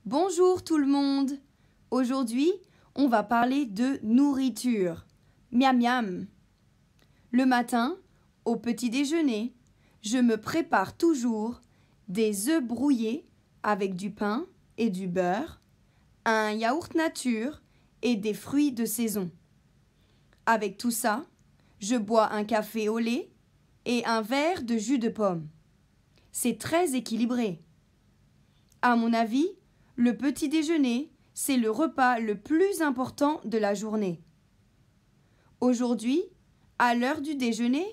Bonjour tout le monde. Aujourd'hui, on va parler de nourriture. Miam miam. Le matin, au petit déjeuner, je me prépare toujours des œufs brouillés avec du pain et du beurre, un yaourt nature et des fruits de saison. Avec tout ça, je bois un café au lait et un verre de jus de pomme. C'est très équilibré. À mon avis, le petit déjeuner, c'est le repas le plus important de la journée. Aujourd'hui, à l'heure du déjeuner,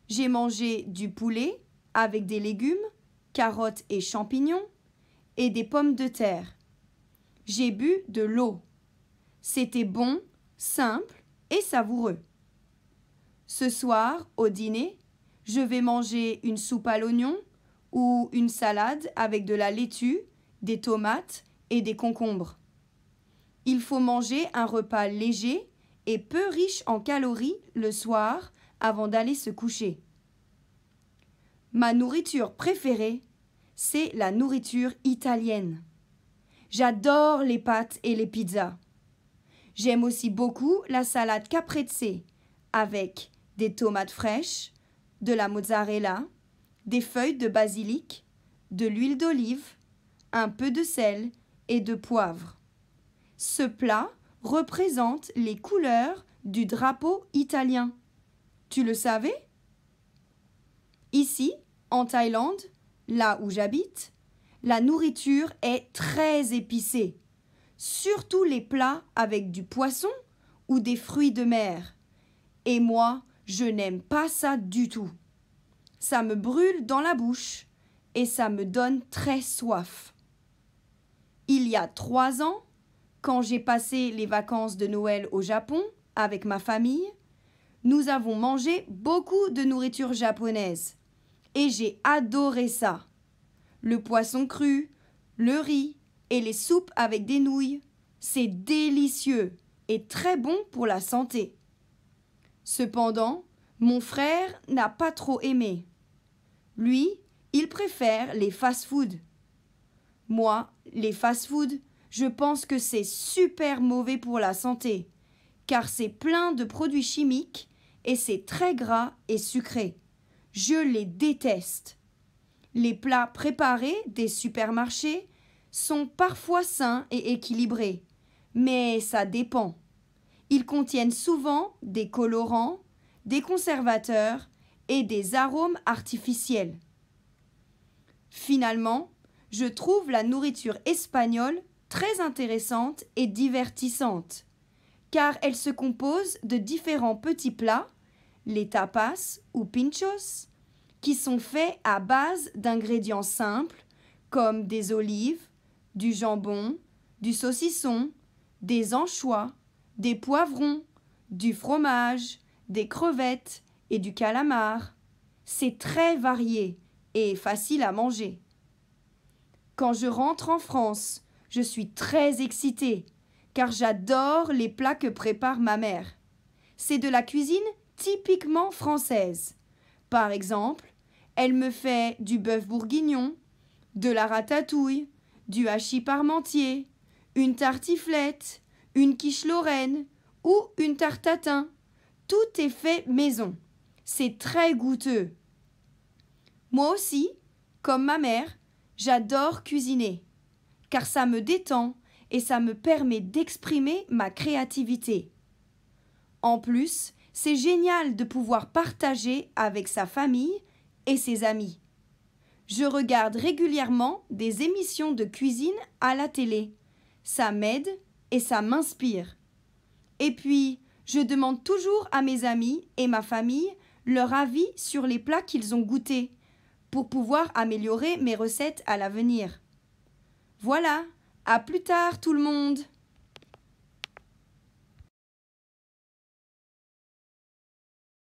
j'ai mangé du poulet avec des légumes, carottes et champignons et des pommes de terre. J'ai bu de l'eau. C'était bon, simple et savoureux. Ce soir, au dîner, je vais manger une soupe à l'oignon ou une salade avec de la laitue, des tomates et des concombres. Il faut manger un repas léger et peu riche en calories le soir avant d'aller se coucher. Ma nourriture préférée, c'est la nourriture italienne. J'adore les pâtes et les pizzas. J'aime aussi beaucoup la salade caprese avec des tomates fraîches, de la mozzarella, des feuilles de basilic, de l'huile d'olive, un peu de sel et de poivre. Ce plat représente les couleurs du drapeau italien. Tu le savais? Ici, en Thaïlande, là où j'habite, la nourriture est très épicée, surtout les plats avec du poisson ou des fruits de mer. Et moi, je n'aime pas ça du tout. Ça me brûle dans la bouche et ça me donne très soif. Il y a 3 ans, quand j'ai passé les vacances de Noël au Japon avec ma famille, nous avons mangé beaucoup de nourriture japonaise et j'ai adoré ça. Le poisson cru, le riz et les soupes avec des nouilles, c'est délicieux et très bon pour la santé. Cependant, mon frère n'a pas trop aimé. Lui, il préfère les fast-foods. Moi, les fast-foods, je pense que c'est super mauvais pour la santé, car c'est plein de produits chimiques et c'est très gras et sucré. Je les déteste. Les plats préparés des supermarchés sont parfois sains et équilibrés, mais ça dépend. Ils contiennent souvent des colorants, des conservateurs et des arômes artificiels. Finalement, je trouve la nourriture espagnole très intéressante et divertissante, car elle se compose de différents petits plats, les tapas ou pinchos, qui sont faits à base d'ingrédients simples comme des olives, du jambon, du saucisson, des anchois, des poivrons, du fromage, des crevettes et du calamar. C'est très varié et facile à manger. Quand je rentre en France, je suis très excitée, car j'adore les plats que prépare ma mère. C'est de la cuisine typiquement française. Par exemple, elle me fait du bœuf bourguignon, de la ratatouille, du hachis parmentier, une tartiflette, une quiche lorraine ou une tarte tatin. Tout est fait maison. C'est très goûteux. Moi aussi, comme ma mère, j'adore cuisiner, car ça me détend et ça me permet d'exprimer ma créativité. En plus, c'est génial de pouvoir partager avec sa famille et ses amis. Je regarde régulièrement des émissions de cuisine à la télé. Ça m'aide et ça m'inspire. Et puis, je demande toujours à mes amis et ma famille leur avis sur les plats qu'ils ont goûtés, pour pouvoir améliorer mes recettes à l'avenir. Voilà, à plus tard tout le monde!